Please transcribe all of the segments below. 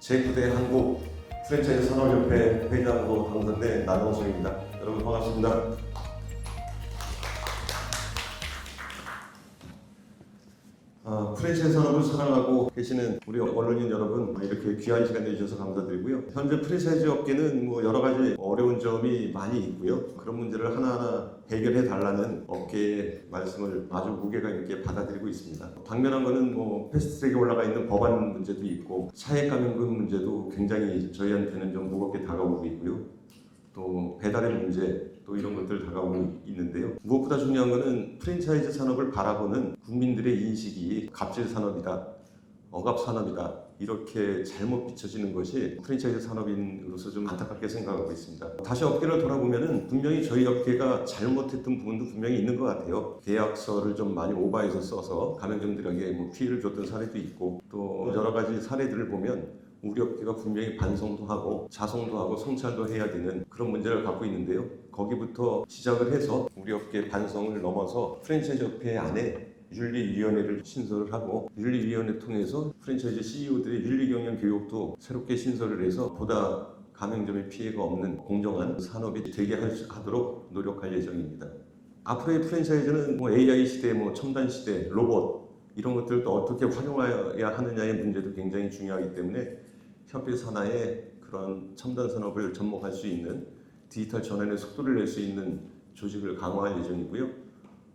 제9대 한국 프랜차이즈 산업협회 회장으로 당선된 나경수입니다. 여러분 반갑습니다. 프랜차이즈 산업을 사랑하고 계시는 우리 언론인 여러분, 이렇게 귀한 시간 내주셔서 감사드리고요. 현재 프랜차이즈 업계는 여러 가지 어려운 점이 많이 있고요. 그런 문제를 하나하나 해결해 달라는 업계의 말씀을 아주 무게감 있게 받아들이고 있습니다. 당면한 거는 패스트트랙에 올라가 있는 법안 문제도 있고 차액감연금 문제도 굉장히 저희한테는 좀 무겁게 다가오고 있고요. 또 배달의 문제, 또 이런 것들 다가오고 있는데요. 무엇보다 중요한 것은 프랜차이즈 산업을 바라보는 국민들의 인식이 갑질 산업이다, 억압 산업이다, 이렇게 잘못 비춰지는 것이 프랜차이즈 산업인으로서 좀 안타깝게 생각하고 있습니다. 다시 업계를 돌아보면은 분명히 저희 업계가 잘못했던 부분도 분명히 있는 것 같아요. 계약서를 좀 많이 오버해서 써서 가맹점들에게 피해를 줬던 사례도 있고, 또 여러 가지 사례들을 보면 우리 업계가 분명히 반성도 하고 자성도 하고 성찰도 해야 되는 그런 문제를 갖고 있는데요. 거기부터 시작을 해서 우리 업계 반성을 넘어서 프랜차이즈 협회 안에 윤리위원회를 신설을 하고 윤리위원회 통해서 프랜차이즈 CEO들의 윤리경영 교육도 새롭게 신설을 해서 보다 가맹점의 피해가 없는 공정한 산업이 되게 하도록 노력할 예정입니다. 앞으로의 프랜차이즈는 AI 시대, 첨단 시대, 로봇 이런 것들도 어떻게 활용해야 하느냐의 문제도 굉장히 중요하기 때문에 협회 산하에 그런 첨단 산업을 접목할 수 있는 디지털 전환의 속도를 낼 수 있는 조직을 강화할 예정이고요.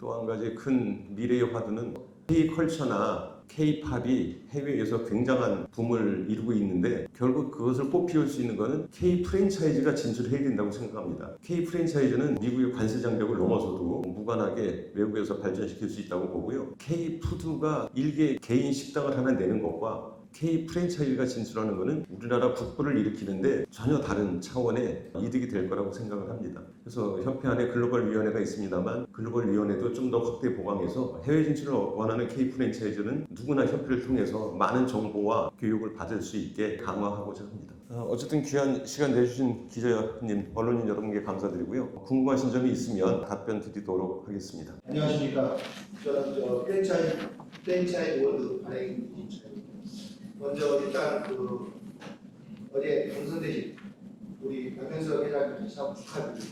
또 한 가지 큰 미래의 화두는 K컬처나 K팝이 해외에서 굉장한 붐을 이루고 있는데 결국 그것을 뽑히울 수 있는 것은 K 프랜차이즈가 진출해야 된다고 생각합니다. K 프랜차이즈는 미국의 관세 장벽을 넘어서도 무관하게 외국에서 발전시킬 수 있다고 보고요. K 푸드가 일개 개인 식당을 하나 내는 것과 K 프랜차이즈가 진출하는 것은 우리나라 국부를 일으키는데 전혀 다른 차원의 이득이 될 거라고 생각을 합니다. 그래서 협회 안에 글로벌 위원회가 있습니다만 글로벌 위원회도 좀 더 확대 보강해서 해외 진출을 원하는 K 프랜차이즈는 누구나 협회를 통해서 많은 정보와 교육을 받을 수 있게 강화하고자 합니다. 어쨌든 귀한 시간 내주신 기자님, 언론인 여러분께 감사드리고요. 궁금하신 점이 있으면 답변 드리도록 하겠습니다. 안녕하십니까. 저는 프랜차이즈 월드 발행 인차입니다. 먼저 일단 어제 당선되신 우리 박현석 회장님 참 축하드립니다.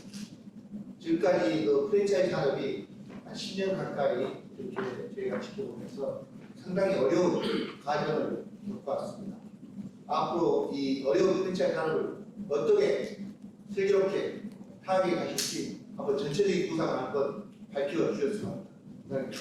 지금까지 프랜차이즈 산업이 한 10년 가까이 이렇게 저희가 지켜보면서 상당히 어려운 과정을 겪어왔습니다. 앞으로 이 어려운 프랜차이즈 산업을 어떻게 슬기롭게 타격해 가실지 한번 전체적인 구상을 한번 밝혀주셨으면 합니다.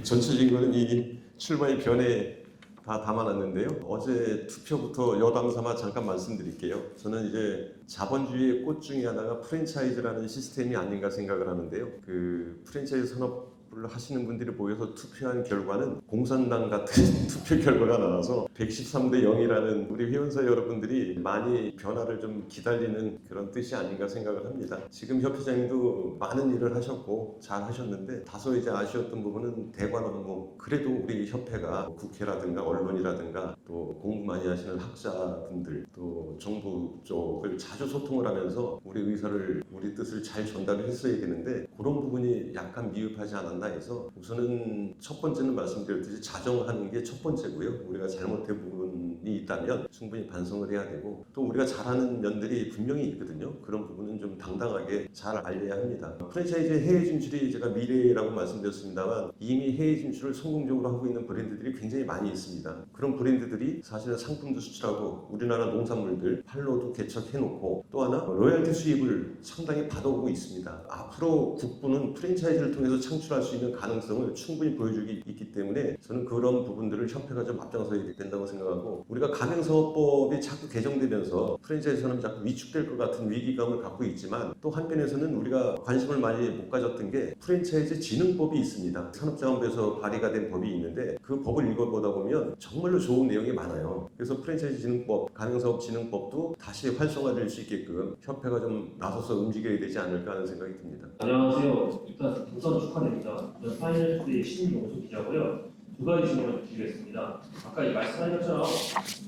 전체적인 거는 이 출마의 변에 다 담아놨는데요. 어제 투표부터 여담 삼아 잠깐 말씀드릴게요. 저는 이제 자본주의의 꽃 중에 하나가 프랜차이즈라는 시스템이 아닌가 생각을 하는데요. 그 프랜차이즈 산업을 하시는 분들이 모여서 투표한 결과는 공산당 같은 투표 결과가 나와서 113대 0이라는 우리 회원사 여러분들이 많이 변화를 좀 기다리는 그런 뜻이 아닌가 생각을 합니다. 지금 협회장님도 많은 일을 하셨고 잘 하셨는데 다소 이제 아쉬웠던 부분은 대관 업무, 그래도 우리 협회가 국회라든가 언론이라든가 또 공부 많이 하시는 학자분들 또 정부 쪽을 자주 소통을 하면서 우리 의사를, 우리 뜻을 잘 전달을 했어야 되는데 그런 부분이 약간 미흡하지 않았나 해서 우선은 첫 번째는 말씀드렸듯이 자정하는 게 첫 번째고요. 우리가 잘못된 부분이 있다면 충분히 반성을 해야 되고 또 우리가 잘하는 면들이 분명히 있거든요. 그런 부분은 좀 당당하게 잘 알려야 합니다. 프랜차이즈 해외 진출이 제가 미래라고 말씀드렸습니다만 이미 해외 진출을 성공적으로 하고 있는 브랜드들이 굉장히 많이 있습니다. 그런 브랜드들이 사실은 상품도 수출하고 우리나라 농산물들 판로도 개척해놓고 또 하나 로열티 수입을 상당히 받아오고 있습니다. 앞으로 국부는 프랜차이즈를 통해서 창출할 수 있는 가능성을 충분히 보여주고 있기 때문에 저는 그런 부분들을 협회가 좀 앞장서야 된다고 생각하고 우리가 가맹사업법이 자꾸 개정되면서 프랜차이즈 산업이 자꾸 위축될 것 같은 위기감을 갖고 있지만 또 한편에서는 우리가 관심을 많이 못 가졌던 게 프랜차이즈 진흥법이 있습니다. 산업자원부에서 발의가 된 법이 있는데 그 법을 읽어보다 보면 정말로 좋은 내용이 많아요. 그래서 프랜차이즈 진흥법, 가맹사업 진흥법도 다시 활성화될 수 있게끔 협회가 좀 나서서 움직여야 되지 않을까 하는 생각이 듭니다. 안녕하세요. 일단 당선 축하드립니다. 저는 파이낸스데이 신용수 기자고요. 두 가지 질문을 드리겠습니다. 아까 말씀하신 것처럼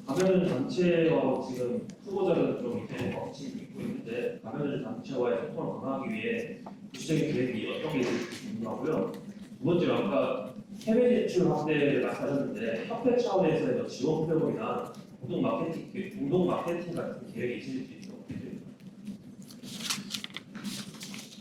가맹 단체와 지금 후보자는 좀 이렇게 지금 있고 있는데 가맹 단체와의 소통을 강화하기 위해 구체적인 계획이 어떤 게 있을지 궁금하고요. 두 번째로 아까 해외 진출 확대를 말씀하셨는데 협회 차원에서의 지원 프로그램이나 공동 마케팅 같은 계획이 있으실지 어떻게 돼요?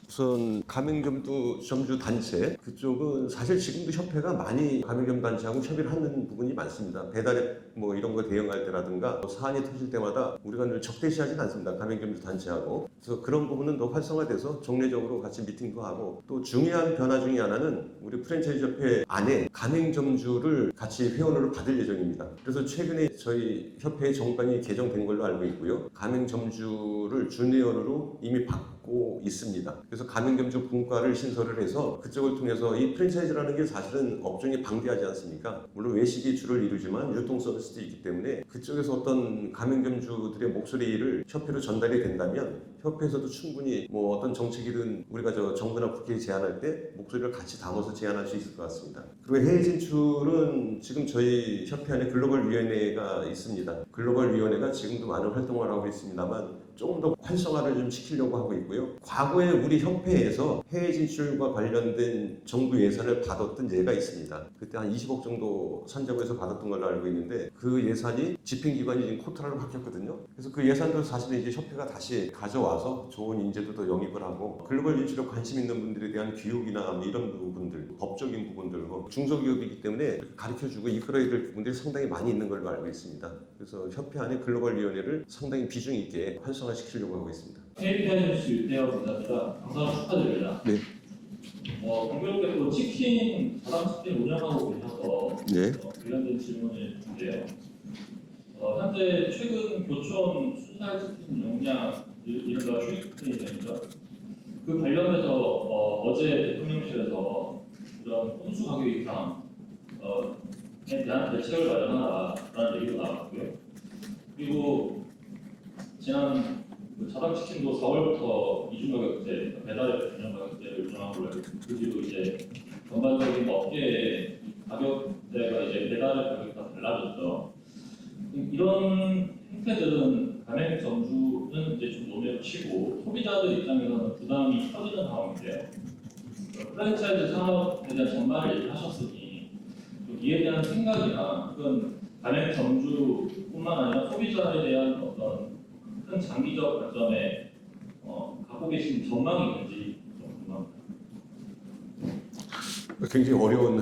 우선 가맹점주 단체 그쪽은 사실 지금도 협회가 많이 가맹점 단체하고 협의를 하는 부분이 많습니다. 배달앱 뭐 이런 거 대응할 때라든가 사안이 터질 때마다 우리가 늘 적대시하진 않습니다. 가맹점주 단체하고. 그래서 그런 부분은 더 활성화돼서 정례적으로 같이 미팅도 하고, 또 중요한 변화 중에 하나는 우리 프랜차이즈 협회 안에 가맹점주를 같이 회원으로 받을 예정입니다. 그래서 최근에 저희 협회 정관이 개정된 걸로 알고 있고요. 가맹점주를 준회원으로 이미 받고 있습니다. 그래서 가맹점주 분과를 신설을 해서 그쪽을 통해서 이 프랜차이즈라는 게 사실은 업종이 방대하지 않습니까? 물론 외식이 주를 이루지만 유통 서비스도 있기 때문에 그쪽에서 어떤 가맹점주들의 목소리를 협회로 전달이 된다면 협회에서도 충분히 뭐 어떤 정책이든 우리가 정부나 국회에 제안할 때 목소리를 같이 담아서 제안할 수 있을 것 같습니다. 그리고 해외 진출은 지금 저희 협회 안에 글로벌 위원회가 있습니다. 글로벌 위원회가 지금도 많은 활동을 하고 있습니다만 조금 더 활성화를 좀 시키려고 하고 있고요. 과거에 우리 협회에서 해외 진출과 관련된 정부 예산을 받았던 예가 있습니다. 그때 한 20억 정도 선정해서 받았던 걸로 알고 있는데 그 예산이 집행기관이 지금 코트라로 바뀌었거든요. 그래서 그 예산도 사실은 이제 협회가 다시 가져와서 좋은 인재도 더 영입을 하고 글로벌 진출에 관심 있는 분들에 대한 교육이나 뭐 이런 부분들, 법적인 부분들, 뭐 중소기업이기 때문에 가르쳐주고 이끌어야 될 부분들이 상당히 많이 있는 걸로 알고 있습니다. 그래서 협회 안에 글로벌 위원회를 상당히 비중 있게 활성화시키려고 하고 있습니다. KBS 유대어 기자입니다. 감사합니다. 축하드립니다. 네. 공교롭게 또 치킨, 자담치킨 운영하고 계셔서 네. 관련된 질문을 드릴게요. 현재 최근 교촌 순살치킨 용량 이른바 추익이 되죠. 그 관련해서 어제 대통령실에서 이런 혼수 가격 인상에 대한 대책을 마련하라라는 얘기가 나왔고요. 그리고 지난 자담치킨도 4월부터 이중가격제, 배달앱 전용 가격제를 운영한 걸로 알고 있습니다. 그 뒤로 이제 전반적인 업계의 가격대가 이제 배달앱 가격과 달라졌죠. 이런 행태들은 가맹점주는 이제 좀 논외로 치고 소비자들 입장에서는 부담이 커지는 상황인데요. 프랜차이즈 산업에 대한 전반을 얘기하셨으니 이에 대한 생각이나 그건 가맹점주뿐만 아니라 소비자에 대한 어떤 큰 장기적 관점에 갖고 계신 전망이 있는지 좀 궁금합니다. 굉장히 어려운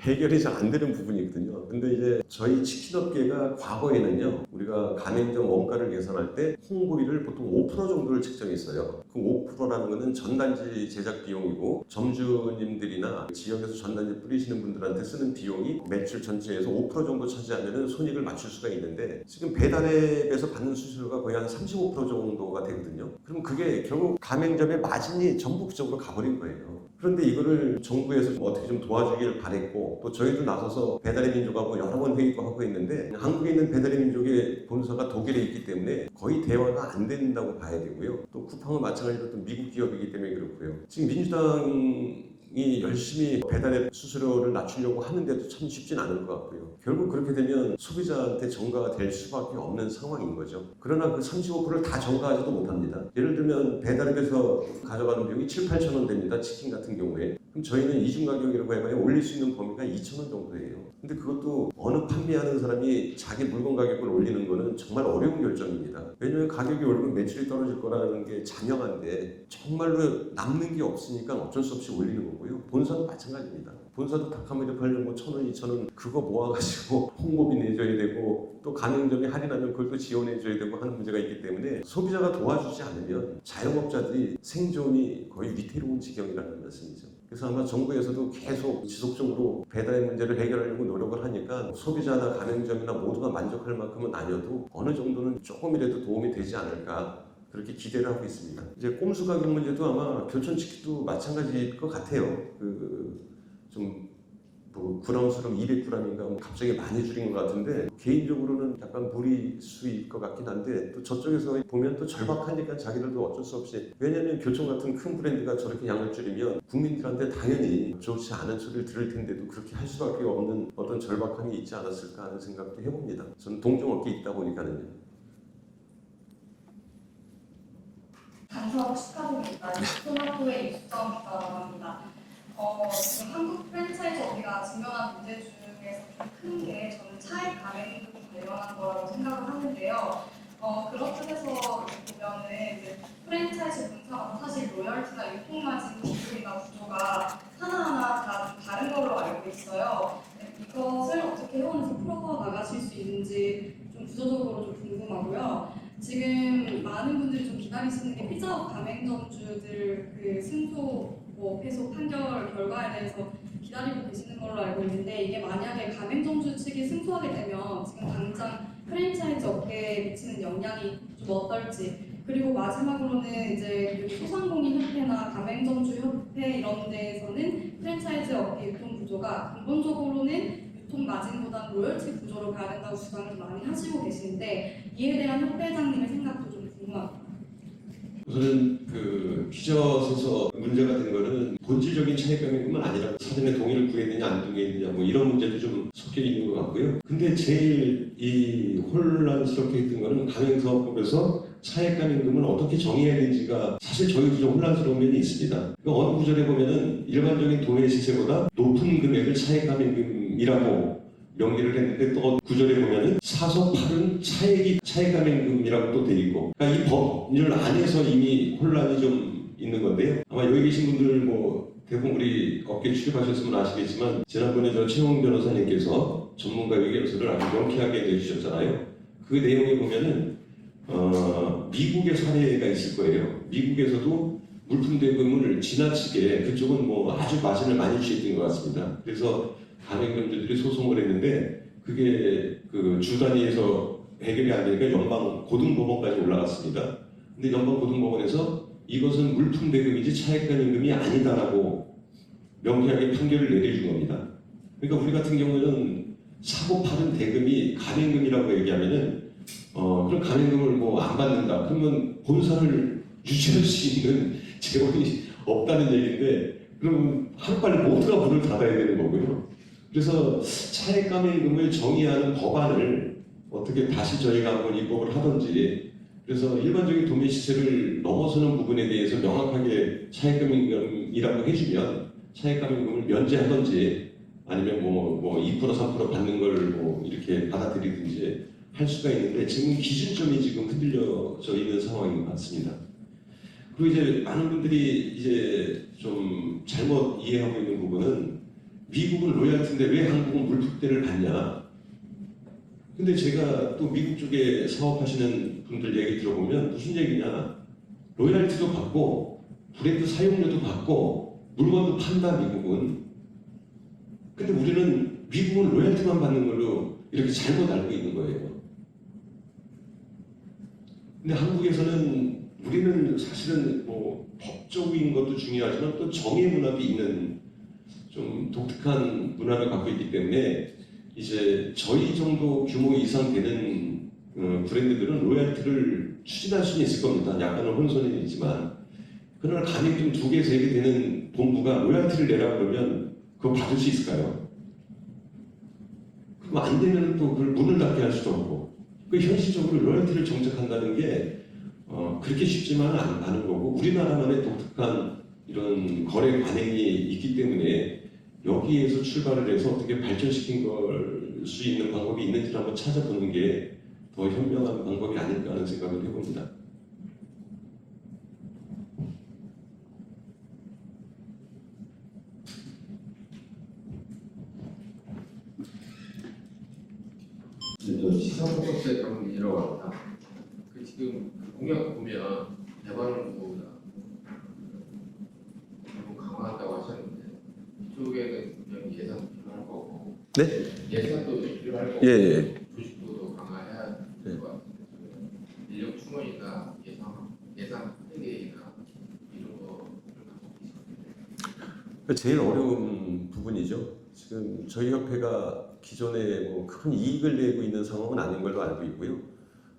해결이 잘 안 되는 부분이거든요. 근데 이제 저희 치킨업계가 과거에는요, 우리가 가맹점 원가를 계산할 때 홍보비를 보통 5% 정도를 책정했어요. 그 5%라는 것은 전단지 제작 비용이고 점주님들이나 지역에서 전단지 뿌리시는 분들한테 쓰는 비용이 매출 전체에서 5% 정도 차지하면 손익을 맞출 수가 있는데 지금 배달앱에서 받는 수수료가 거의 한 35% 정도가 되거든요. 그럼 그게 결국 가맹점의 마진이 전국적으로 가버린 거예요. 그런데 이거를 정부에서 어떻게 좀 도와주기를 바랬고, 또 저희도 나서서 배달의 민족하고 여러 번 회의도 하고 있는데 한국에 있는 배달의 민족의 본사가 독일에 있기 때문에 거의 대화가 안 된다고 봐야 되고요. 또 쿠팡은 마찬가지로 또 미국 기업이기 때문에 그렇고요. 지금 민주당이 열심히 배달앱 수수료를 낮추려고 하는데도 참 쉽진 않은 것 같고요. 결국 그렇게 되면 소비자한테 전가가 될 수밖에 없는 상황인 거죠. 그러나 그 35%를 다 전가하지도 못합니다. 예를 들면 배달앱에서 가져가는 비용이 7, 8천 원 됩니다. 치킨 같은 경우에. 그럼 저희는 이중 가격이라고 해봐야 올릴 수 있는 범위가 2천 원 정도예요. 근데 그것도 어느 판매하는 사람이 자기 물건 가격을 올리는 거는 정말 어려운 결정입니다. 왜냐하면 가격이 오르면 매출이 떨어질 거라는 게 자명한데 정말로 남는 게 없으니까 어쩔 수 없이 올리는 거고요. 본사도 마찬가지입니다. 본사도 닭 한 마리 팔려면 뭐 1,000원, 2,000원 그거 모아가지고 홍보비 내줘야 되고 또 가맹점이 할인하면 그걸 또 지원해줘야 되고 하는 문제가 있기 때문에 소비자가 도와주지 않으면 자영업자들이 생존이 거의 위태로운 지경이라는 말씀이죠. 그래서 아마 정부에서도 계속 지속적으로 배달의 문제를 해결하려고 노력을 하니까 소비자나 가맹점이나 모두가 만족할 만큼은 아니어도 어느 정도는 조금이라도 도움이 되지 않을까 그렇게 기대를 하고 있습니다. 이제 꼼수 가격 문제도 아마 교촌치킨도 마찬가지일 것 같아요. 뭐 그램수로 200g인가 갑자기 많이 줄인 것 같은데 개인적으로는 약간 무리수일 것 같긴 한데 또 저쪽에서 보면 또 절박하니까 자기들도 어쩔 수 없이 왜냐하면 교촌 같은 큰 브랜드가 저렇게 양을 줄이면 국민들한테 당연히 좋지 않은 소리를 들을 텐데도 그렇게 할 수밖에 없는 어떤 절박함이 있지 않았을까 하는 생각도 해봅니다. 저는 동종업계에 있다 보니까는요. 당선 축하드립니다. 토마토의 육성이라고 합니다. 지금 한국 프랜차이즈 업계가 직면한 문제 중에서 좀 큰 게 저는 차액 가맹 관련한 거라고 생각합니다. 있는데요. 그렇듯 해서 보면은 이제 프랜차이즈 분사가 사실 로열티나 유통마진 기술이나 구조가 하나하나 다 좀 다른 걸로 알고 있어요. 이것을 어떻게 회원에서 풀어 나가실 수 있는지 좀 구조적으로 좀 궁금하고요. 지금 많은 분들이 좀 기다리시는 게 피자헛 가맹점주들 그 승소 패소 판결 결과에 대해서 기다리고 계시는 걸로 알고 있는데, 이게 만약에 가맹점주 측이 승소하게 되면 지금 당장 프랜차이즈 업계에 미치는 영향이 좀 어떨지, 그리고 마지막으로는 이제 소상공인협회나 가맹점주협회 이런 데에서는 프랜차이즈 업계 유통 구조가 근본적으로는 유통 마진보다 로열티 구조로 가야 된다고 주장을 많이 하시고 계시는데, 이에 대한 협회장님의 생각도 좀 궁금합니다. 우선은 그 피자헛에서 문제가 된 거는 본질적인 차이감뿐만 아니라 사전에 동의를 구했느냐 안 구했느냐 뭐 이런 문제도 좀 섞여 있는 것 같고요. 근데 제일 이 혼란스럽게 했던 거는 가맹사업법에서 차액가맹금을 어떻게 정해야 되는지가 사실 저희도 좀 혼란스러운 면이 있습니다. 그러니까 어느 구절에 보면은 일반적인 도매 시세보다 높은 금액을 차액가맹금이라고 명기를 했는데, 또 구절에 보면은 사서 팔은 차액이 차액가맹금이라고 또 돼 있고, 그러니까 이 법률 안에서 이미 혼란이 좀 있는 건데요. 아마 여기 계신 분들 뭐 대부분 우리 업계 출입하셨으면 아시겠지만, 지난번에 저 최홍 변호사님께서 전문가 의견서를 아주 명쾌하게 내주셨잖아요. 그 내용에 보면은 미국의 사례가 있을 거예요. 미국에서도 물품 대금을 지나치게, 그쪽은 뭐 아주 마진을 많이 취했던 것 같습니다. 그래서 가맹점주들이 소송을 했는데, 그게 그 주 단위에서 해결이 안 되니까 연방 고등법원까지 올라갔습니다. 근데 연방 고등법원에서 이것은 물품 대금이지 차액가맹금이 아니다라고 명쾌하게 판결을 내려준 겁니다. 그러니까 우리 같은 경우는 사고 파는 대금이 가맹금이라고 얘기하면은 그럼 가맹금을 뭐 안 받는다, 그러면 본사를 유지할 수 있는 재원이 없다는 얘기인데, 그럼 하루빨리 모두가 문을 닫아야 되는 거고요. 그래서 차액가맹금을 정의하는 법안을 어떻게 다시 저희가 한번 입법을 하든지, 그래서 일반적인 도매 시세를 넘어서는 부분에 대해서 명확하게 차액가맹금이라고 해주면 차액가맹금을 면제하든지, 아니면 뭐 2% 3% 받는 걸 뭐 이렇게 받아들이든지 할 수가 있는데, 지금 기준점이 지금 흔들려져 있는 상황인 것 같습니다. 그리고 이제 많은 분들이 이제 좀 잘못 이해하고 있는 부분은, 미국은 로열티인데 왜 한국은 물품대를 받냐? 근데 제가 또 미국 쪽에 사업하시는 분들 얘기 들어보면 무슨 얘기냐? 로열티도 받고 브랜드 사용료도 받고 물건도 판다, 미국은. 근데 우리는 미국은 로열티만 받는 걸로 이렇게 잘못 알고 있는 거예요. 근데 한국에서는 우리는 사실은 뭐 법적인 것도 중요하지만 또 정의 문화도 있는 좀 독특한 문화를 갖고 있기 때문에, 이제 저희 정도 규모 이상 되는 브랜드들은 로열티를 추진할 수는 있을 겁니다. 약간은 혼선이 있지만. 그러나 가맹점 2개, 3개 되는 본부가 로열티를 내라 그러면 그거 받을 수 있을까요? 그럼 안 되면 또 그걸 문을 닫게 할 수도 없고, 그 현실적으로 로열티를 정착한다는 게 그렇게 쉽지만은 않은 거고, 우리나라만의 독특한 이런 거래 관행이 있기 때문에 여기에서 출발을 해서 어떻게 발전시킨 걸 수 있는 방법이 있는지를 한번 찾아보는 게 더 현명한 방법이 아닐까 하는 생각을 해봅니다. 시사법제 정리라고 합니다. 그 지금 그 공약 보면 대방구나 너무 강화한다고 하셨는데, 이쪽에는 분명히 예산도 필요할 거고, 네? 예산도 필요할 거고, 예. 조직도도 강화해야 될 것 같은데, 인력 충원이나 예산 회계나 이런 거를 갖고 계시거든요. 제일 어려운 부분이죠. 지금 저희 협회가 기존에 뭐 큰 이익을 내고 있는 상황은 아닌 걸로 알고 있고요.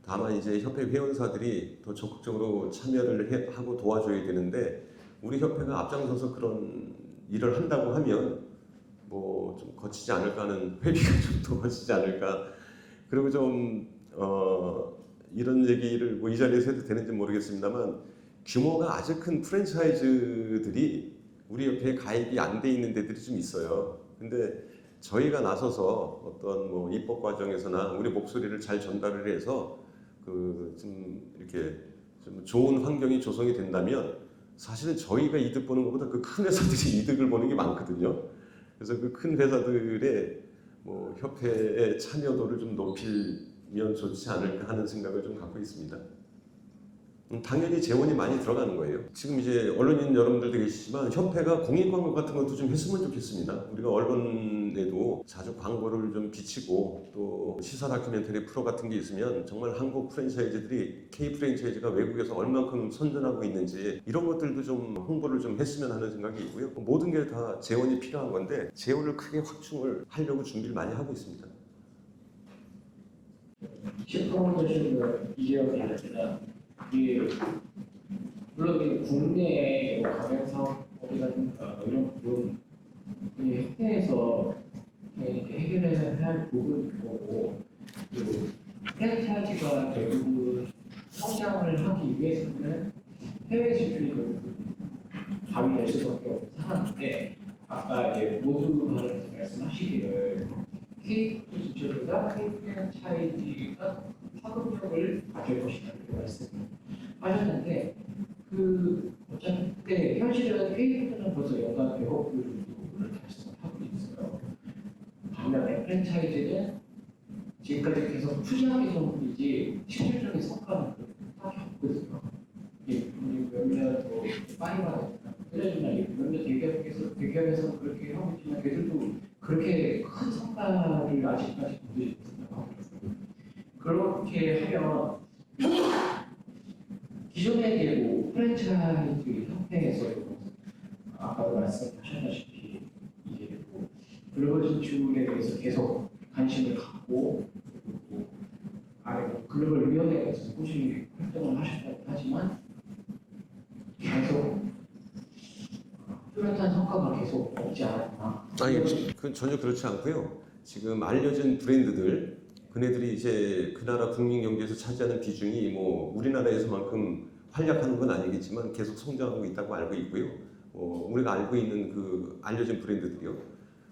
다만 이제 협회 회원사들이 더 적극적으로 참여를 하고 도와줘야 되는데, 우리 협회가 앞장서서 그런 일을 한다고 하면 뭐 좀 거치지 않을까 하는, 회비가 좀 더 거치지 않을까. 그리고 좀 이런 얘기를 뭐 이 자리에서 해도 되는지 모르겠습니다만, 규모가 아주 큰 프랜차이즈들이 우리 협회에 가입이 안 돼 있는 데들이 좀 있어요. 근데 저희가 나서서 어떤 뭐 입법 과정에서나 우리 목소리를 잘 전달을 해서 좀 이렇게 좀 좋은 환경이 조성이 된다면 사실은 저희가 이득 보는 것보다 그 큰 회사들이 이득을 보는 게 많거든요. 그래서 그 큰 회사들의 뭐 협회의 참여도를 좀 높이면 좋지 않을까 하는 생각을 좀 갖고 있습니다. 당연히 재원이 많이 들어가는 거예요. 지금 이제 언론인 여러분들도 계시지만 협회가 공익 광고 같은 것도 좀 했으면 좋겠습니다. 우리가 언론에도 자주 광고를 좀 비치고 또 시사 다큐멘터리 프로 같은 게 있으면 정말 한국 프랜차이즈들이 K 프랜차이즈가 외국에서 얼만큼 선전하고 있는지 이런 것들도 좀 홍보를 좀 했으면 하는 생각이 있고요. 모든 게 다 재원이 필요한 건데 재원을 크게 확충을 하려고 준비를 많이 하고 있습니다. 시프로모션을 이제와 다르지만 이게 물론 이게 국내에 뭐 가맹 사업이라든가 이런 부분 이 협회에서 이렇게 해결해야 할 부분인 거고 그리고 프랜차이즈가 대부분 성장을 하기 위해서는 해외 진출이 답이 될 수밖에 없는 상황인데 아까 이제 모두 말씀하시기를 K-푸드 진출보다 K-프랜차이즈가 파급력을 가질 것이라고 말씀하셨는데 어차피 그때 현실은 K-푸드는 벌써 연간 100억 불 정도를 달성하고 있어요. 반면에 프랜차이즈는 지금까지 계속 투자하기 때문이지 실질적인 성과는 딱히 없거든요. 몇몇 뭐 파이바라든가 몇몇 대기업에서 그렇게 하고 있지만 걔들도 그렇게 큰 성과를 아직까지 보여주지 못한다고 하더라고요. 그렇게 하면 기존의 대구 프랜차이즈 협회에서 아까도 말씀하셨다시피 이제 뭐 글로벌 진출에 대해서 계속 관심을 갖고 글로벌 위원회에서 꾸준히 활동을 하셨다고 하지만 계속 뚜렷한 성과가 계속 없지 않았나? 아니, 그건 전혀 그렇지 않고요. 지금 알려진 브랜드들, 그네들이 이제 그 나라 국민 경제에서 차지하는 비중이 뭐 우리나라에서만큼 활약하는 건 아니겠지만 계속 성장하고 있다고 알고 있고요. 우리가 알고 있는 그 알려진 브랜드들이요.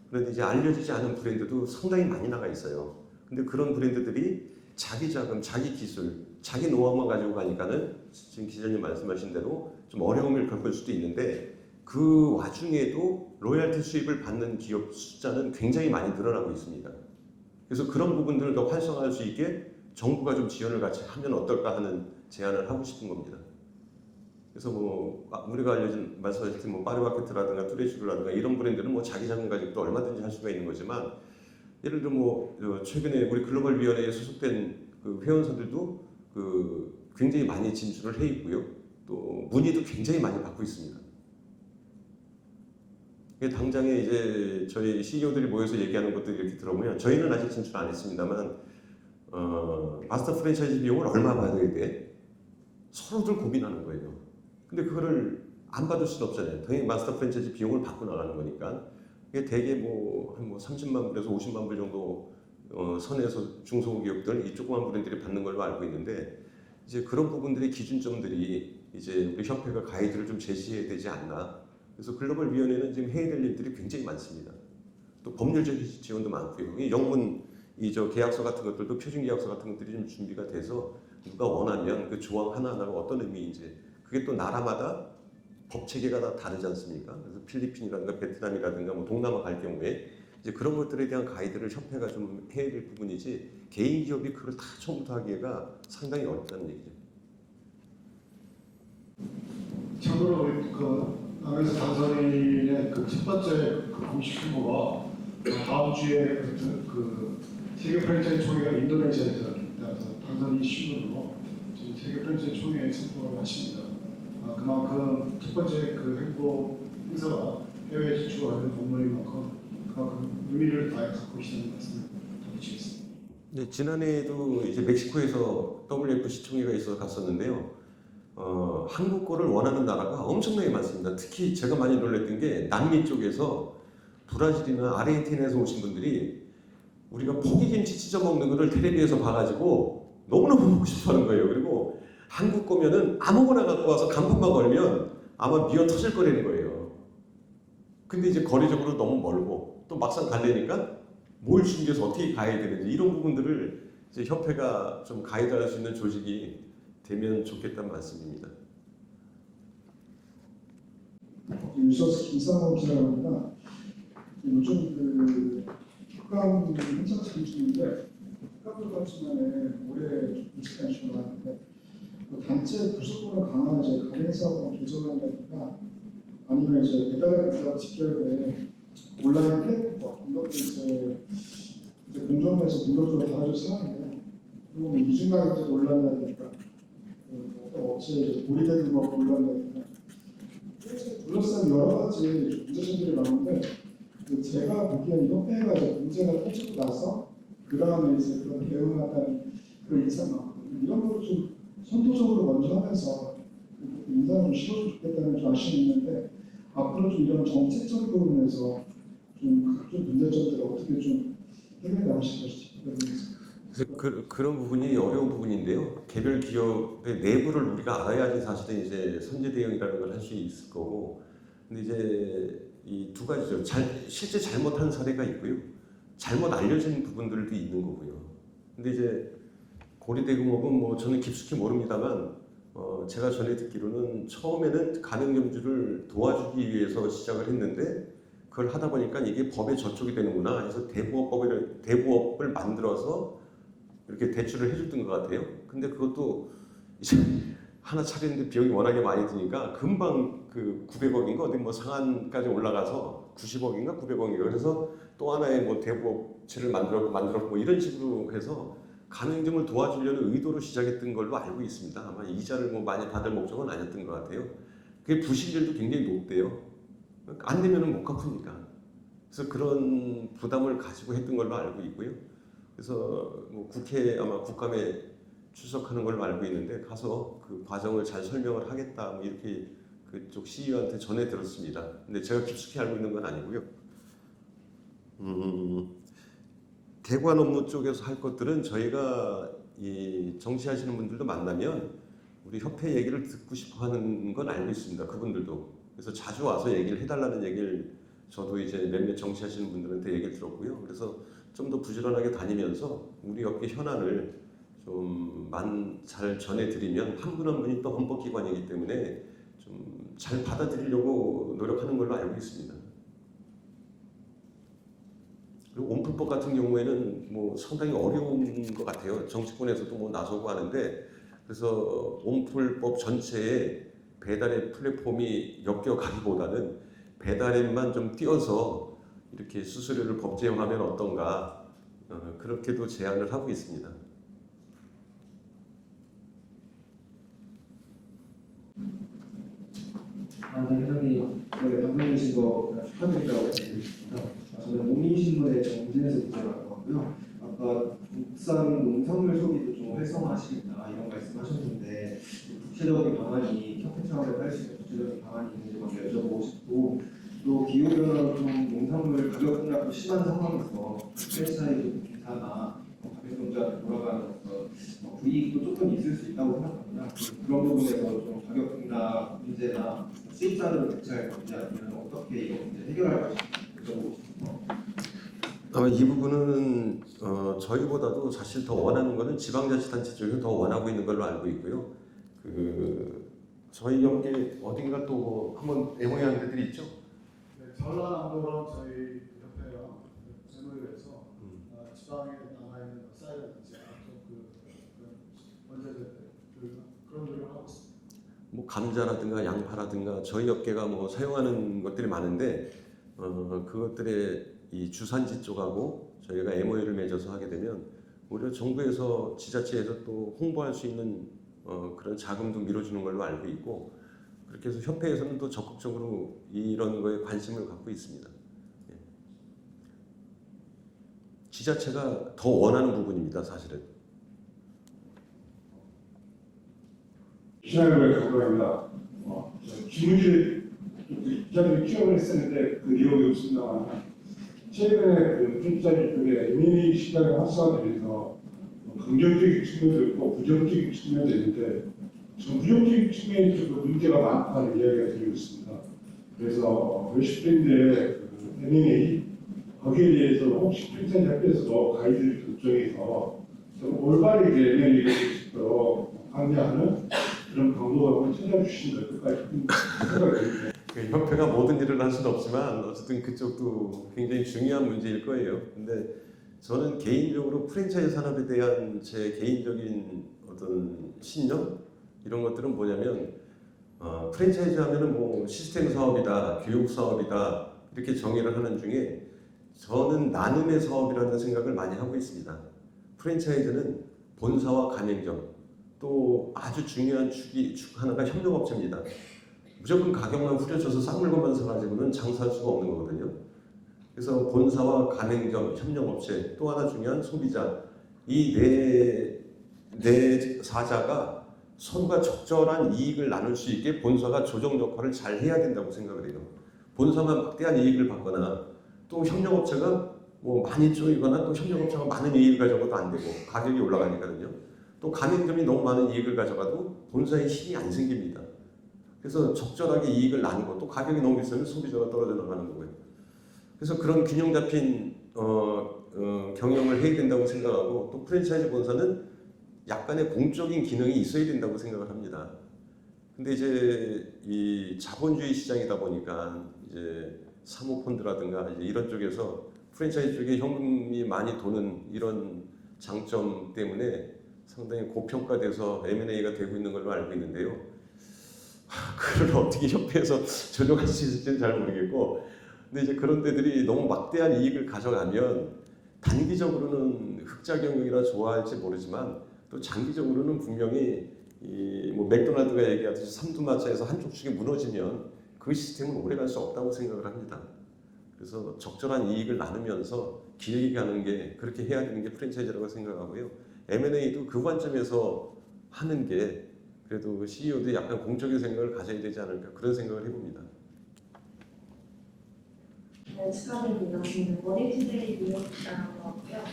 그런데 이제 알려지지 않은 브랜드도 상당히 많이 나가 있어요. 근데 그런 브랜드들이 자기 자금, 자기 기술, 자기 노하우만 가지고 가니까는 지금 기자님 말씀하신 대로 좀 어려움을 겪을 수도 있는데 그 와중에도 로열티 수입을 받는 기업 숫자는 굉장히 많이 늘어나고 있습니다. 그래서 그런 부분들을 더 활성화할 수 있게 정부가 좀 지원을 같이 하면 어떨까 하는 제안을 하고 싶은 겁니다. 그래서 뭐 우리가 알려진 말씀하셨듯이 뭐 파리마켓이라든가 뚜레쥬르라든가 이런 브랜드는 뭐 자기 자금 가지고도 얼마든지 할 수가 있는 거지만 예를 들어 뭐 최근에 우리 글로벌 위원회에 소속된 그 회원사들도 그 굉장히 많이 진출을 해 있고요. 또 문의도 굉장히 많이 받고 있습니다. 당장에 이제 저희 CEO들이 모여서 얘기하는 것들 이렇게 들어보면 저희는 아직 진출 안 했습니다만 마스터 프랜차이즈 비용을 얼마 받아야 돼? 서로들 고민하는 거예요. 근데 그거를 안 받을 수는 없잖아요. 당연히 마스터 프랜차이즈 비용을 받고 나가는 거니까 이게 대개 한 30만 불에서 50만 불 정도 선에서 중소기업들 이 조그만 브랜드들이 받는 걸로 알고 있는데 이제 그런 부분들의 기준점들이 이제 우리 협회가 가이드를 좀 제시해야 되지 않나. 그래서 글로벌 위원회는 지금 해야 될 일들이 굉장히 많습니다. 또 법률적인 지원도 많고요. 이 영문 계약서 같은 것들도 표준 계약서 같은 것들이 좀 준비가 돼서 누가 원하면 그 조항 하나하나가 어떤 의미인지 그게 또 나라마다 법 체계가 다 다르지 않습니까? 그래서 필리핀이라든가 베트남이라든가 뭐 동남아 갈 경우에 이제 그런 것들에 대한 가이드를 협회가 좀 해야 될 부분이지 개인 기업이 그걸 다 처음부터 하기가 상당히 어렵다는 얘기죠. 참고로 우리 남에서 당선인의 그 첫 번째 공식 홍보가 다음 주에 세계 프랜차이즈 총회가 인도네시아에서 열립니다. 그래서 당선인 신분으로 지금 세계 프랜차이즈 총회에 참석을 하십니다. 그만큼 첫 번째 행보 행사가 해외 진출하는 업무인 만큼 그만큼 의미를 다해 갖고 계시다는 말씀을 덧붙이겠습니다. 네, 지난해에도 이제 멕시코에서 WFC 총회가 있어서 갔었는데요. 한국 거를 원하는 나라가 엄청나게 많습니다. 특히 제가 많이 놀랐던 게 남미 쪽에서 브라질이나 아르헨티나에서 오신 분들이 우리가 포기김치 찢어 먹는 거를 텔레비에서 봐가지고 너무너무 먹고 싶어하는 거예요. 그리고 한국 거면은 아무거나 갖고 와서 간판만 걸면 아마 미어 터질 거라는 거예요. 근데 이제 거리적으로 너무 멀고 또 막상 가려니까 뭘 준비해서 어떻게 가야 되는지 이런 부분들을 이제 협회가 좀 가이드할 수 있는 조직이 되면 좋겠다는 말씀입니다. 유서스 이상호 기자라고 합니다. 요즘 국감 행사 진행 중인데 국감도 지난해 올해 일시간 지원하는데 단체 구속권을 강화한 이제 가맹사업권 개정안이라든가 아니면 이제 배달 공장 직결에 온라인 플랫폼 이것도 이제 공정에서 공격적으로 다뤄질 상황인데 그리고 이중가격제 논란이라든가 어떤 업체에 고리되는 거 논란이라든가 둘러싼 여러 가지 문제점들이 많은데 제가 보기엔 협회가 이제 문제가 터지고 나서 그 다음에 이제 그런 대응한다는 그런 인상이 많거든요. 이런 거를 좀 선도적으로 먼저 하면서 인상을 좀 실어주면 좋겠다는 좀 아쉬움이 있는데 앞으로 좀 이런 정책적인 부분에서 좀 각종 문제점들을 어떻게 좀 해결해 나가실 것인지 그래서 그런 부분이 어려운 부분인데요. 개별 기업의 내부를 우리가 알아야지 사실은 이제 선제 대응이라는 걸 할 수 있을 거고, 근데 이제 이 두 가지죠. 실제 잘못한 사례가 있고요. 잘못 알려진 부분들도 있는 거고요. 근데 이제 고리대금업은 뭐 저는 깊숙이 모릅니다만, 제가 전에 듣기로는 처음에는 가맹점주를 도와주기 위해서 시작을 했는데 그걸 하다 보니까 이게 법에 저촉이 되는구나 해서 대부업을 만들어서 이렇게 대출을 해줬던 것 같아요. 근데 그것도 이제 하나 차리는데 비용이 워낙에 많이 드니까 금방 그 900억인가 어디 뭐 상한까지 올라가서 90억인가 900억인가 그래서 또 하나의 뭐 대부업체를 만들었고 뭐 이런 식으로 해서 가맹점을 도와주려는 의도로 시작했던 걸로 알고 있습니다. 아마 이자를 뭐 많이 받을 목적은 아니었던 것 같아요. 그게 부실률도 굉장히 높대요. 안 되면은 못 갚으니까. 그래서 그런 부담을 가지고 했던 걸로 알고 있고요. 그래서 뭐 국회 아마 국감에 출석하는 걸로 알고 있는데 가서 그 과정을 잘 설명을 하겠다 뭐 이렇게 그쪽 CEO한테 전해 들었습니다. 근데 제가 깊숙이 알고 있는 건 아니고요. 대관 업무 쪽에서 할 것들은 저희가 이 정치하시는 분들도 만나면 우리 협회 얘기를 듣고 싶어하는 건 알고 있습니다. 그분들도. 그래서 자주 와서 얘기를 해달라는 얘기를 저도 이제 몇몇 정치하시는 분들한테 얘기를 들었고요. 그래서 좀 더 부지런하게 다니면서 우리 업계 현안을 좀 잘 전해드리면 한 분 한 분이 또 헌법기관이기 때문에 좀 잘 받아들이려고 노력하는 걸로 알고 있습니다. 그리고 온풀법 같은 경우에는 뭐 상당히 어려운 것 같아요. 정치권에서도 뭐 나서고 하는데 그래서 온풀법 전체에 배달앱 플랫폼이 엮여가기보다는 배달앱만 좀 띄워서 이렇게 수수료를 법제화하면 어떤가 그렇게도 제안을 하고 있습니다. 네, 회장님, 방송해주신 거 축하드린다고 말씀드리겠습니다. 저는 농민신문의 정진에서 기자라고 하고요. 아까 국산 농산물 소비도 좀 활성화하시겠다 이런 말씀하셨는데 구체적인 방안이 협회 차원에서 할 수 있는 구체적인 방안이 있는지 먼저 여쭤보고 싶고 또 기후변화로 좀 농산물 가격 폭락도 심한 상황에서 프랜차이즈 기사나 가맹점주한테 돌아가는 어떤 불이익도 조금 있을 수 있다고 생각합니다. 그런 부분에서 좀 가격 폭락 문제나 수입자를 대체할 건지 아니면 어떻게 이거 문제 해결할 것인지 여쭤보고 싶습니다. 아마 이 부분은 저희보다도 사실 더 원하는 거는 지방자치단체 쪽이 더 원하고 있는 걸로 알고 있고요. 저희 업계 어딘가 또 한번 애모한 데들이 있죠. 네, 전라남도랑 저희 협회와 제노를 해서 지방에 남아 있는 쌀이라든지 그런 노력을 하고 있습니다. 뭐 감자라든가 양파라든가 저희 업계가 뭐 사용하는 것들이 많은데 그것들의 이 주산지 쪽하고 저희가 MOU를 맺어서 하게 되면 오히려 정부에서 지자체에서 또 홍보할 수 있는 그런 자금도 밀어주는 걸로 알고 있고 그렇게 해서 협회에서는 또 적극적으로 이런 거에 관심을 갖고 있습니다. 예. 지자체가 더 원하는 부분입니다, 사실은. 신하를 경고합니다. 주무실 기자들이 취업을 했었는데 그 기록이 없습니다만 최근에 그 편집자들 쪽에 M&A 시장을 활성화하기 위해서 긍정적인 측면도 있고 부정적인 측면도 있는데 전 부정적인 측면이 좀 문제가 많다는 이야기가 들리고 있습니다. 그래서 웨스트랜드의 M&A 거기에 대해서 혹시 편집자협회에서도 가이드를 결정해서 좀 올바르게 얘기할 수 있도록 방해하는 그런 방법을 찾아주신다. 끝까지 생각이 듭니다. 그 협회가 모든 일을 할 수는 없지만 어쨌든 그쪽도 굉장히 중요한 문제일 거예요. 근데 저는 개인적으로 프랜차이즈 산업에 대한 제 개인적인 어떤 신념 이런 것들은 뭐냐면 프랜차이즈 하면은 뭐 시스템 사업이다, 교육 사업이다 이렇게 정의를 하는 중에 저는 나눔의 사업이라는 생각을 많이 하고 있습니다. 프랜차이즈는 본사와 가맹점 또 아주 중요한 축 하나가 협력업체입니다. 무조건 가격만 후려쳐서 싼 물건만 사가지고는 장사할 수가 없는 거거든요. 그래서 본사와 가맹점, 협력업체 또 하나 중요한 소비자 이 네 사자가 서로가 적절한 이익을 나눌 수 있게 본사가 조정 역할을 잘 해야 된다고 생각을 해요. 본사만 막대한 이익을 받거나 또 협력업체가 뭐 많이 쪼이거나 또 협력업체가 많은 이익을 가져가도 안 되고 가격이 올라가니까요. 또 가맹점이 너무 많은 이익을 가져가도 본사에 힘이 안 생깁니다. 그래서 적절하게 이익을 나누고 또 가격이 너무 비싸면 소비자가 떨어져 나가는 거고요. 그래서 그런 균형 잡힌 경영을 해야 된다고 생각하고 또 프랜차이즈 본사는 약간의 공적인 기능이 있어야 된다고 생각을 합니다. 근데 이제 이 자본주의 시장이다 보니까 이제 사모펀드라든가 이제 이런 쪽에서 프랜차이즈 쪽에 현금이 많이 도는 이런 장점 때문에 상당히 고평가돼서 M&A가 되고 있는 걸로 알고 있는데요. 그걸 어떻게 협회에서 조정할 수 있을지는 잘 모르겠고, 근데 이제 그런 데들이 너무 막대한 이익을 가져가면 단기적으로는 흑자 경영이라 좋아할지 모르지만 또 장기적으로는 분명히 뭐 맥도날드가 얘기하듯이 삼두마차에서 한쪽 축이 무너지면 그 시스템은 오래갈 수 없다고 생각을 합니다. 그래서 적절한 이익을 나누면서 길게 가는 게 그렇게 해야 되는 게 프랜차이즈라고 생각하고요. M&A도 그 관점에서 하는 게 그래도 CEO도 약간 공적인 생각을 가져야 되지 않을까 그런 생각을 해봅니다. 네, 축하드립니다. 저는 머니투데이 뉴욕이라는 것 같고요.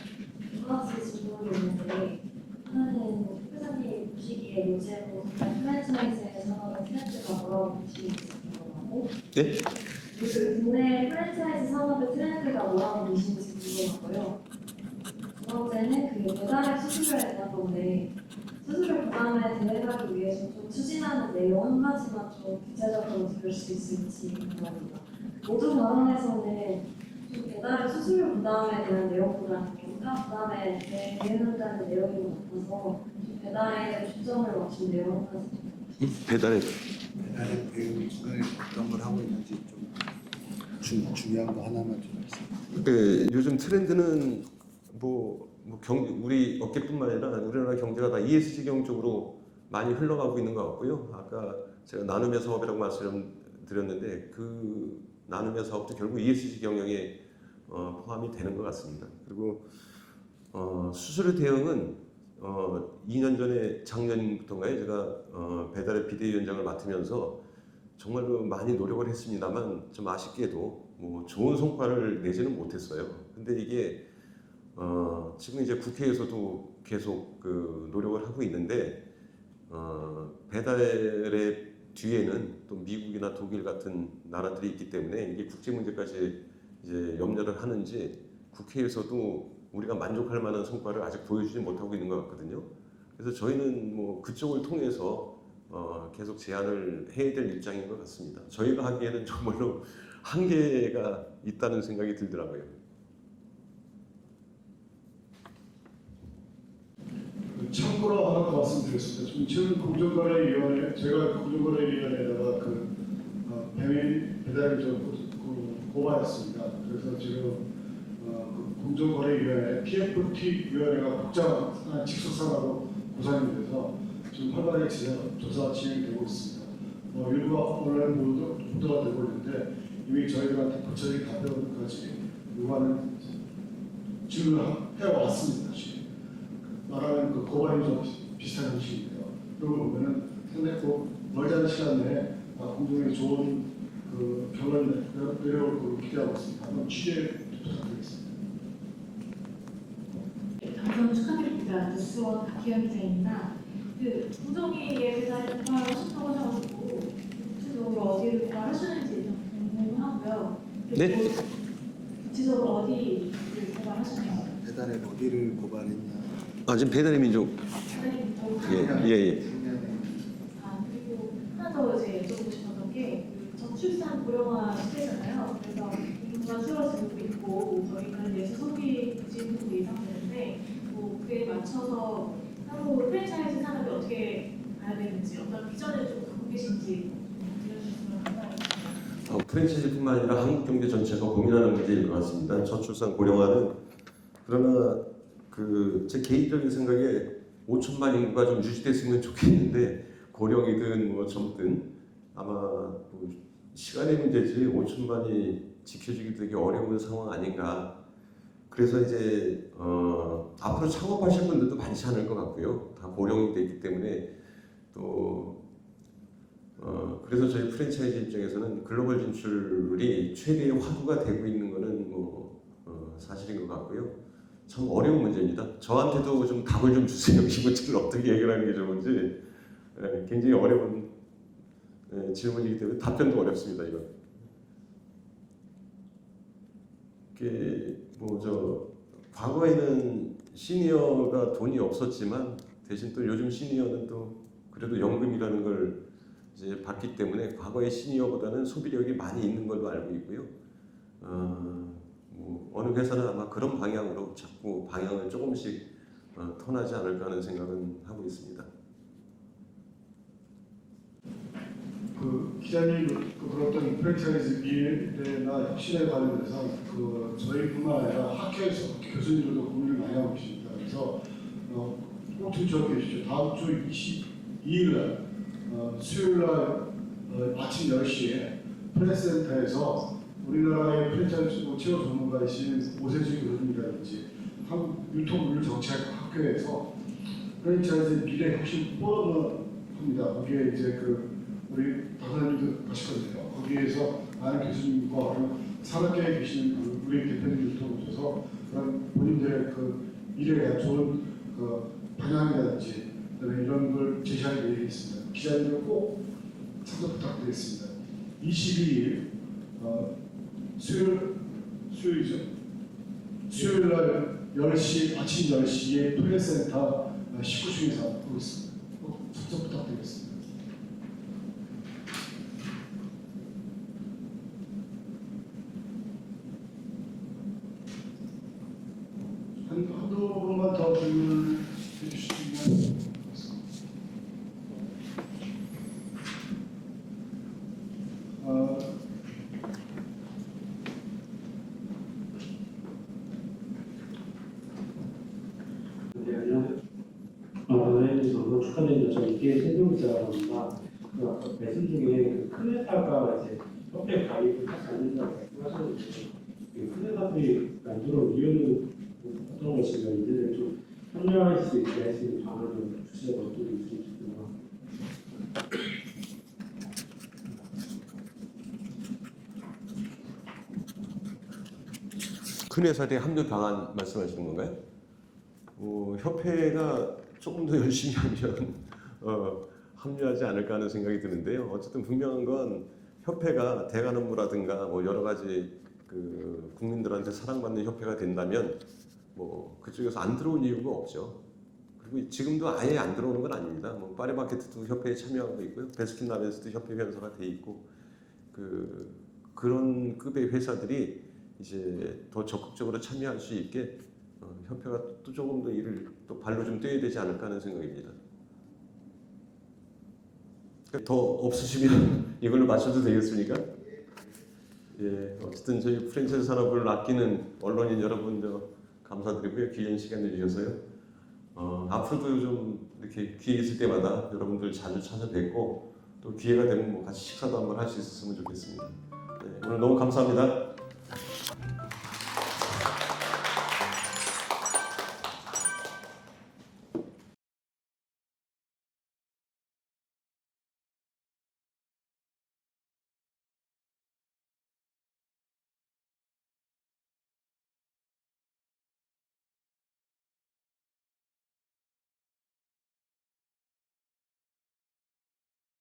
두 가지 질문이 있는데 하나는 회장님 보시기에 요즘 프랜차이즈 산업의 트렌드가 뭐라고 보시는지 궁금하고 네? 요즘 국내 프랜차이즈 산업의 트렌드가 뭐라고 보시는지 궁금하고요. 두 번째는 그 배달의 수수료에 대한 건데 수수료 부담을 대응하기 위해서 좀 추진하는 내용 한 가지만 좀 구체적으로 들을 수 있을지 궁금합니다. 모든 발언에서는 좀 배달의 수수료 부담에 대한 내용보다는 경가 부담에 대응한다는 내용인 것 같아서 좀 배달에 초점을 맞춘 내용 한 가지 배달의 배달의 중간에 어떤 걸 하고 있는지 좀 중요한 거 하나만 좀 말씀. 그 요즘 트렌드는 우리 업계뿐만 아니라 우리나라 경제가 다 ESG 경영 쪽으로 많이 흘러가고 있는 것 같고요. 아까 제가 나눔의 사업이라고 말씀드렸는데 그 나눔의 사업도 결국 ESG 경영에 포함이 되는 것 같습니다. 그리고 수수료 대응은 2년 전에 작년부터인가요? 제가 배달의 비대위원장을 맡으면서 정말로 많이 노력을 했습니다만 좀 아쉽게도 뭐 좋은 성과를 내지는 못했어요. 근데 이게 지금 이제 국회에서도 계속 그 노력을 하고 있는데 배달의 뒤에는 또 미국이나 독일 같은 나라들이 있기 때문에 이게 국제 문제까지 이제 염려를 하는지 국회에서도 우리가 만족할 만한 성과를 아직 보여주지 못하고 있는 것 같거든요. 그래서 저희는 뭐 그쪽을 통해서 계속 제안을 해야 될 입장인 것 같습니다. 저희가 하기에는 정말로 한계가 있다는 생각이 들더라고요. 참고로 하나 더 말씀드렸습니다. 지금 공정거래위원회 제가 공정거래위원회에다가 배달을 좀 고발했습니다. 그래서 지금 그 공정거래위원회 TFT 위원회가 국장 직속상하고 구성이 돼서 지금 활발하게 조사 진행되고 있습니다. 일부 온라인 보도가 되고 있는데 이미 저희들한테 구체적인 답변까지 요구하는 질문을 해왔습니다. 지금. 말하는 그 고발이 좀 비슷한 형식인데요. 그걸 보면은 상당히 멀지 않은 시간 내에 공정에 좋은 그 결론을 내려올 걸로 기대하고 있습니다. 한번 취재 부탁드리겠습니다. 당선 축하드립니다. 뉴스원 박희연 기자입니다. 그 공정위에 배달을 하신다고 하셔가지고 구체적으로 어디를 고발하시는지 좀 궁금하고요. 네? 구체적으로 어디를 고발하시나요? 배달의 어디를 고발했냐? 지금 배달의 민족. 예. 그리고 하나 더 이제 여쭤보고 싶었던 게 저출산 고령화 시대잖아요. 그래서 인구가 줄어들고 있고 저희는 예수 소비 부진도 예상되는데 그에 맞춰서 따로 프랜차이즈 산업이 어떻게 가야 되는지 어떤 비전을 좀 갖고 계신지 들려주시면 감사하겠습니다. 프랜차이즈뿐만 아니라 한국 경제 전체가 고민하는 문제일 것 같습니다. 저출산 고령화는. 그러나 제 개인적인 생각에 5천만 인구가 좀 유지됐으면 좋겠는데 고령이든 뭐 젊든 아마 시간의 문제지 5천만이 지켜주기 되게 어려운 상황 아닌가. 그래서 이제 앞으로 창업하실 분들도 많지 않을 것 같고요. 다 고령이 됐기 때문에 또 그래서 저희 프랜차이즈 입장에서는 글로벌 진출이 최대의 화두가 되고 있는 것은 사실인 것 같고요. 참 어려운 문제입니다. 저한테도 좀 답을 좀 주세요. 이 문제를 어떻게 해결하는 게 좋은지. 굉장히 어려운 질문이기 때문에 답변도 어렵습니다. 이건. 과거에는 시니어가 돈이 없었지만 대신 또 요즘 시니어는 또 그래도 연금이라는 걸 이제 받기 때문에 과거의 시니어보다는 소비력이 많이 있는 걸로 알고 있고요. 어느 회사는 아마 그런 방향으로 자꾸 방향을 조금씩 턴하지 않을까 하는 생각은 하고 있습니다. 기자님 그랬던 프랜차이즈 미래나 혁신에 관련해서 저희뿐만 아니라 학회에서 교수님들도 고민을 많이 하고 계십니다. 그래서 꼭 주의해 주십시오. 다음 주 22일 날 수요일 날 아침 10시에 프레스센터에서 우리나라의 프랜차이즈 최고 전문가이신 오세진 교수님이라든지 한국 유통물류정책학회에서 프랜차이즈 미래 혁신 포럼을 합니다. 거기에 이제 우리 박사님도 가시거든요. 거기에서 많은 교수님과 산업계에 계시는 우리 대표님들도 오셔서 그런 본인들의 미래에 대한 좋은 방향이라든지 이런 걸 제시할 계획이 있습니다. 기자님들 꼭 참석 부탁드리겠습니다. 22일 수요일 날 10시, 아침 10시에 플레센터 19층에서 하고 있습니다. 꼭 참석 부탁드리겠습니다. 한두 분만 더 질문해 주시면 너무 축하드립니다. 저 이게 세종기자입니다. 아까 말씀 중에 큰 회사가 이제 협회 가입을 하지 않는다고 말씀하셨는데 큰 회사들이 만들어 이유는 어떤 것이면 이들을 좀 참여할 수 있게 할 수 있는 방안을 주시는 어떤 게 있을지 궁금합니다. 큰 회사들의 합류 방안 말씀하시는 건가요? 협회가 조금 더 열심히 하면 합류하지 않을까 하는 생각이 드는데요. 어쨌든 분명한 건 협회가 대관 업무라든가 여러 가지 국민들한테 사랑받는 협회가 된다면 그쪽에서 안 들어올 이유가 없죠. 그리고 지금도 아예 안 들어오는 건 아닙니다. 파리마켓도 협회에 참여하고 있고요. 베스킨라빈스도 협회 회사가 돼 있고 그런 급의 회사들이 이제 더 적극적으로 참여할 수 있게 협회가 또 조금 더 일을 또 발로 좀 떼야 되지 않을까 하는 생각입니다. 더 없으시면 이걸로 마쳐도 되겠습니까? 예, 어쨌든 저희 프랜차이즈 산업을 아끼는 언론인 여러분 감사드리고요. 귀한 시간 내주셔서요. 앞으로도 좀 이렇게 기회 있을 때마다 여러분들 자주 찾아뵙고 또 기회가 되면 같이 식사도 한번 할 수 있었으면 좋겠습니다. 네, 오늘 너무 감사합니다.